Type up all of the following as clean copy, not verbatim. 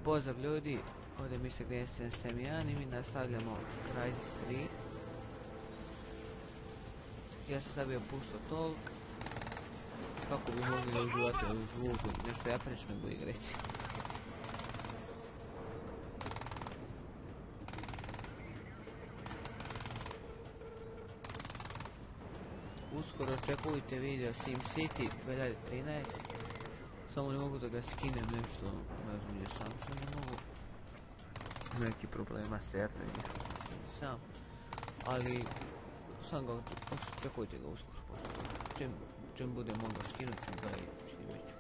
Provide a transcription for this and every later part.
Pozdrav ljudi, ovdje mi se gdje sam ja i mi nastavljamo Crysis 3. Ja sam sad bio puštao tolk kako bi mogli da uživati u zvuku, nešto ja preći nego igreci. Uskoro očekujte video SimCity 2013. Samo ne mogu da ga skinem nešto, ne znam gdje sam što ne mogu. Neki problema server sam. Ali sam ga očekujte ga uskoro, pošto čim budem mogao skinuti ću ga i snimat ću.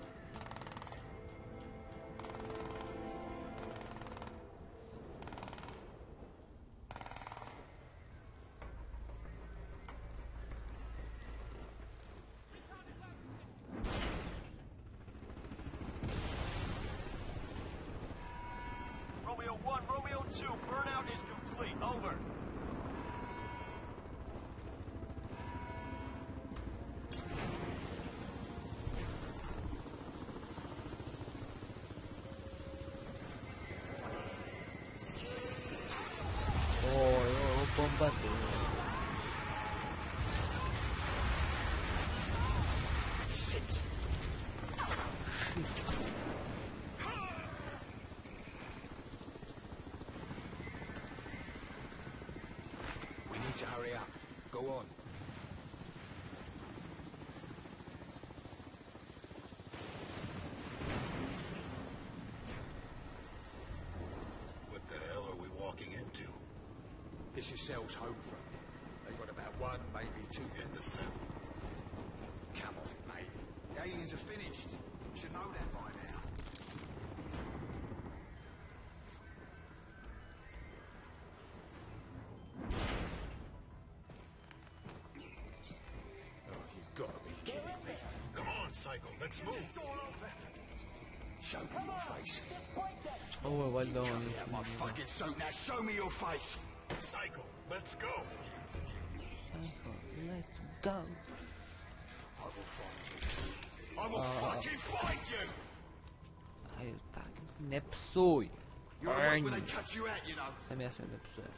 Bombate. Shit. We need to hurry up. Go on. What the hell are we walking into? This is Cell's home front. They've got about one, maybe two In the Seth. Come off it, mate. The aliens are finished. You should know that by now. Oh, you've got to be kidding me. Come on, Psycho, let's move. Show me your face. Ovo je valjda on. Come out my fucking suit now. Show me your face. Psycho, let's go. Let's go. I will find you. I will fucking find you. Ajde tak, ne psuj. You're the one when they cut you out, you know. Sam ja sve ne psujem.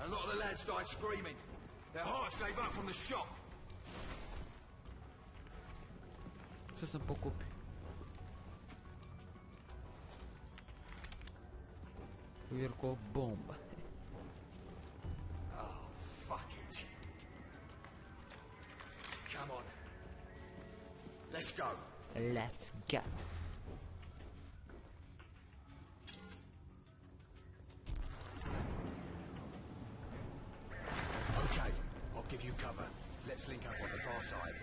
A lot of the lads died screaming. Their hearts gave up from the shock. Što sam pokupio? Uvjerko bomba. Oh, fuck it. Come on. Let's go. Let's go. Okay, I'll give you cover. Let's link up on the far side.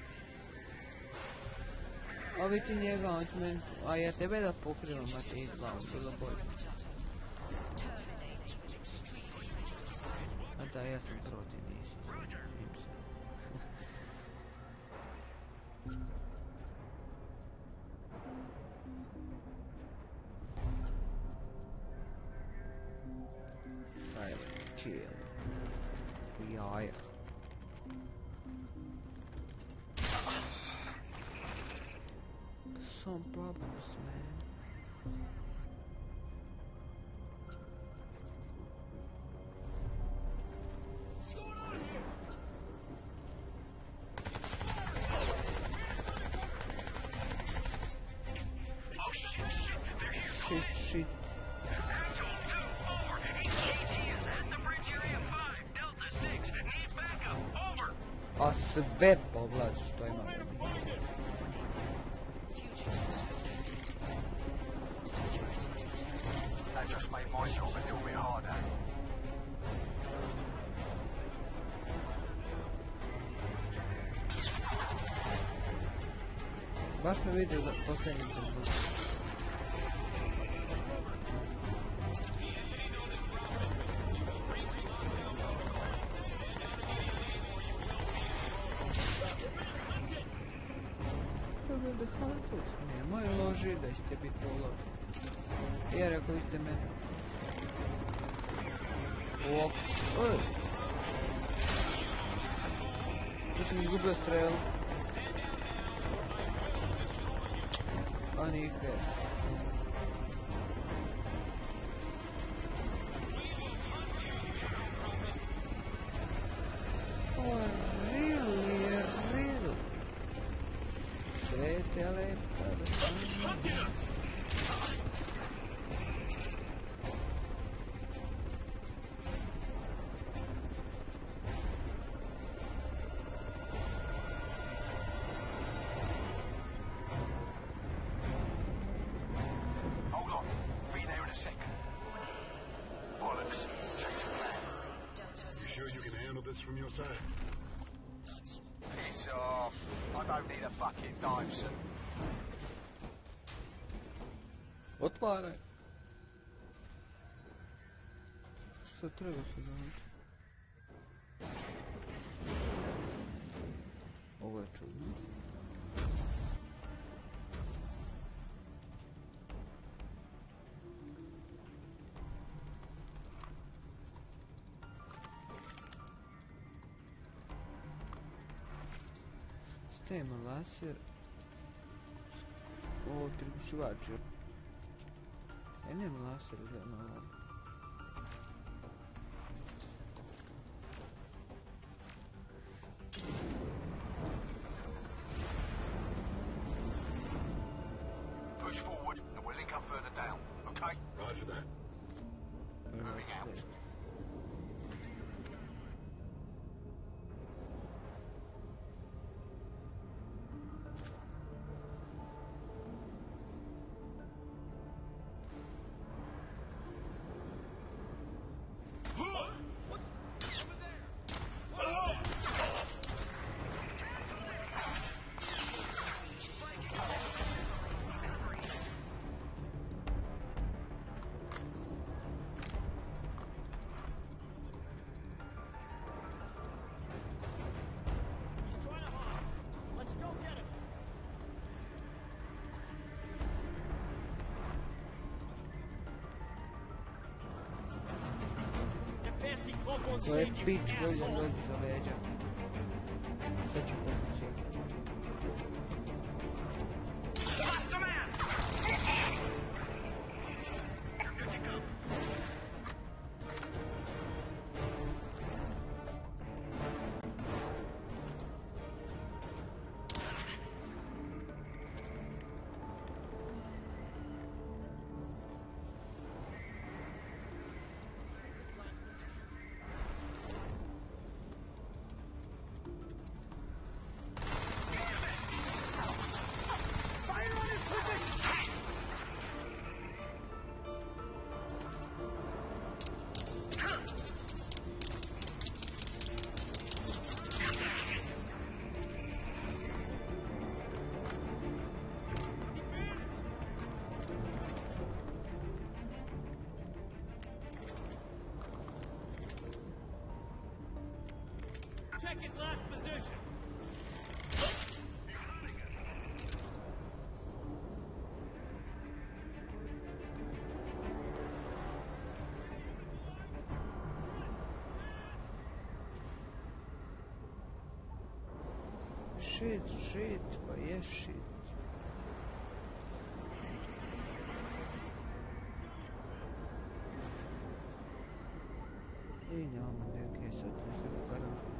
Ovi ti njega, on će meni... A ja tebe da pokrivam, a ti izgledam, bilo bolje. A da, ja sam protiv, nisi. Živim se. Silent kill. Jaja. Some problems, man. What's going on here? Oh shit, they're here. Shit. Actual 2-4, EKG is at the bridge area 5, Delta 6, need backup, over. A sve povlači što imamo. That just made my job a little bit harder. Baš me vidio za posljednji trenutak. Nemoj loži da ćete biti ulovi. Jer ako vidite mene. Oj. Tu sam izgubio strelu. A nikad. this from your side? Piss off. I don't need a fucking dive suit. Otvaraj. Šta treba se donati? Ovo je čudno. Tema laser. Ovo je prigušivač. Nema laser za malo. Push forward and we'll link up further down, okay? Roger that. Moving out. He's trying to hide. Let's go get him. Get past him, cloak on To je scene, you pič volja asshole. dođi za leđa. Sad ću pokući. Lost a man! You're good to go. Check his last position. Shit, pa je shit. I nemamo neke sad, ne se ga garantujem.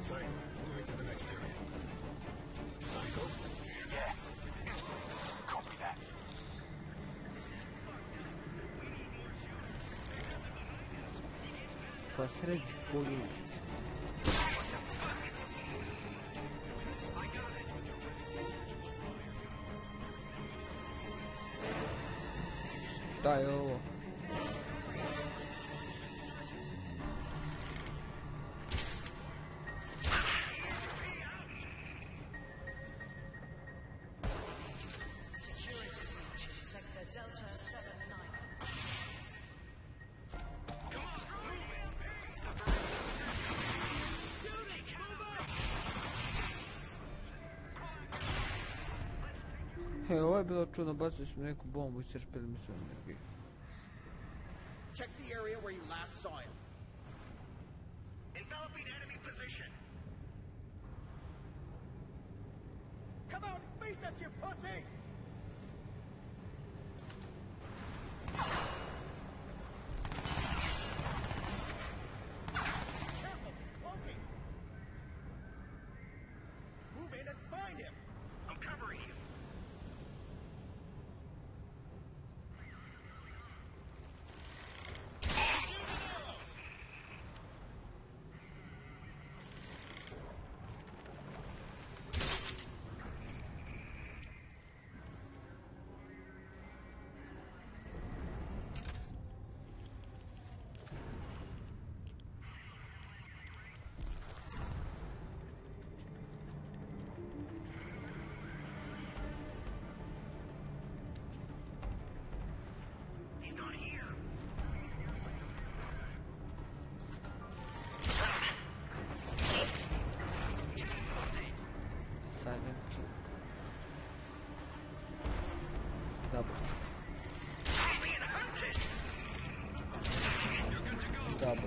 Psycho, moving to the next area. Psycho? Yeah. Copy that. Pa sred bolji. Šta je ovo? Security breach in sector Delta 79. He, ovo je bilo čudno, bacili smo neku bombu i crpili mi se neki. Check the area where you last saw him. Enveloping enemy position. Come out and face us, you pussy! Careful, he's cloaking! Move in and find him! I'm covering you.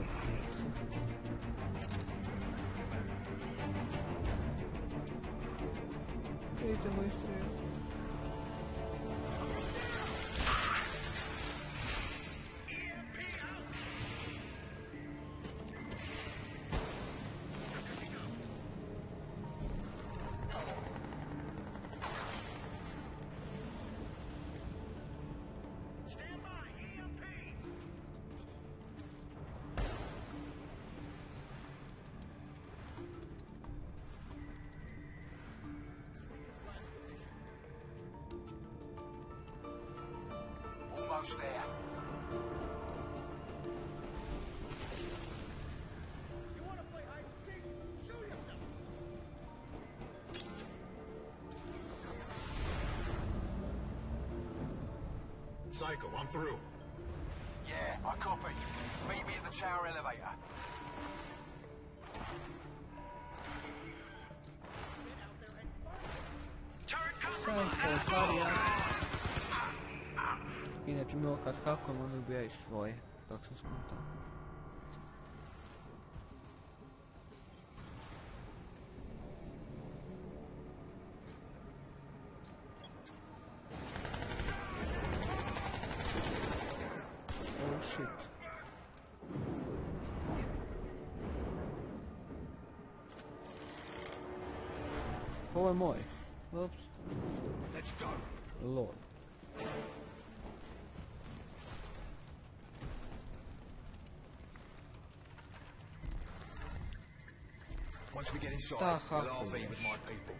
to. Vidite moj strel. Almost there. You want to play hide and seek? Show yourself. Psycho, I'm through. Yeah, I copy. Meet me at the tower elevator. Inače mi ovo kad hakujemo, oni ubijaju svoje, tako sam skuntao. Oh shit. Ovo je moj. Ups. Let's go. Lord. Once we get inside, Ta we'll hakuješ. RV with my people.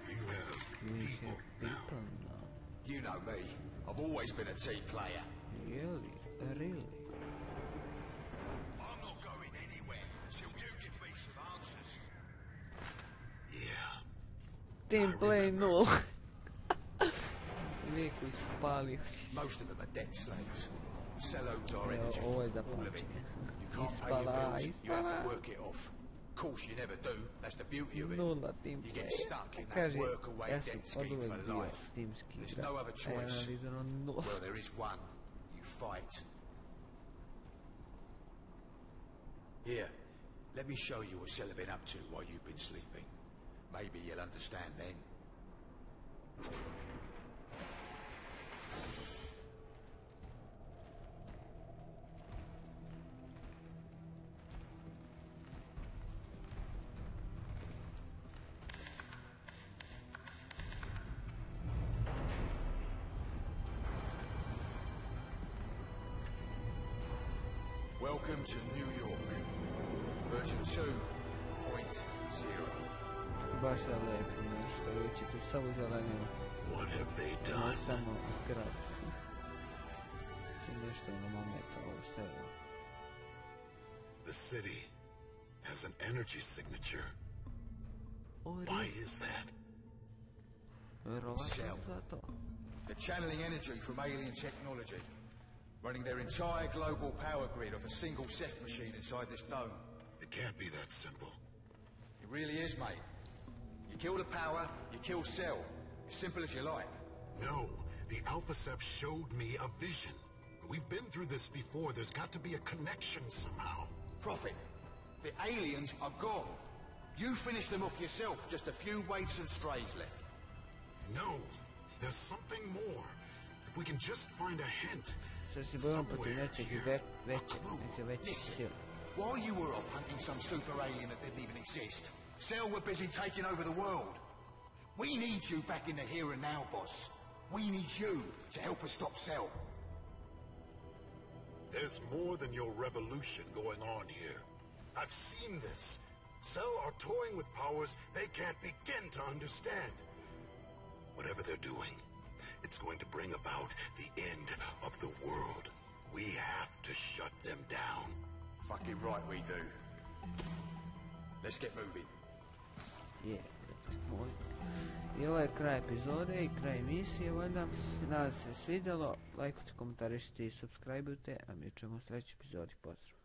You have people now. People now. You know me. I've always been a team player. Really? Really? I'm not going anywhere until you give me some answers. Yeah. Team play null. Lijeku ispalio. Most of them are dead slaves. Sell out our Evo, energy. ovo je za All of it. pamćenje. You can't pay your Ispala, bills, you have to ispala. work it off. Of course you never do, that's the beauty of it. Nula team You play. get stuck in that Kaže, work away ja debt sam od scheme uvek for bio life. timski There's igrač, no other a ja choice. analizirao nula. Well, there is one. You fight. Here, let me show you what Cell have been up to while you've been sleeping. Maybe you'll understand then. Welcome to New York. Version 2.0. Baš je lepo nešto, vidite tu samo zelenilo. What have they Ne done? samo zgrad. Nešto ono momenta, ovo što je ovo. The city has an energy signature. Ovo je Why is that? verovatno za to. They're channeling energy from alien technology, running their entire global power grid off a single Ceph machine inside this dome. It can't be that simple. It really is, mate. You kill the power, you kill Cell. As simple as you like. No, the Alpha Ceph showed me a vision. We've been through this before. There's got to be a connection somehow. Prophet, the aliens are gone. You finished them off yourself, just a few waifs and strays left. No, there's something more. If we can just find a hint. Sad se bojimo protiv Somewhere nečeg here, neke a clue. veće Listen, sile. while you were off hunting some super alien that didn't even exist, Cell were busy taking over the world. We need you back in the here and now, boss. We need you to help us stop Cell. There's more than your revolution going on here. I've seen this. Cell are toying with powers they can't begin to understand. Whatever they're doing, it's going to bring about the end of the world. We have to shut them down. Fucking right we do. Let's get moving. Je, moj. I ovo je kraj epizode i kraj emisije, valjda. Nadam se svidjelo, lajkujte, komentarišite i subscribeujte, a mi čujemo u sljedećoj epizodi. Pozdrav.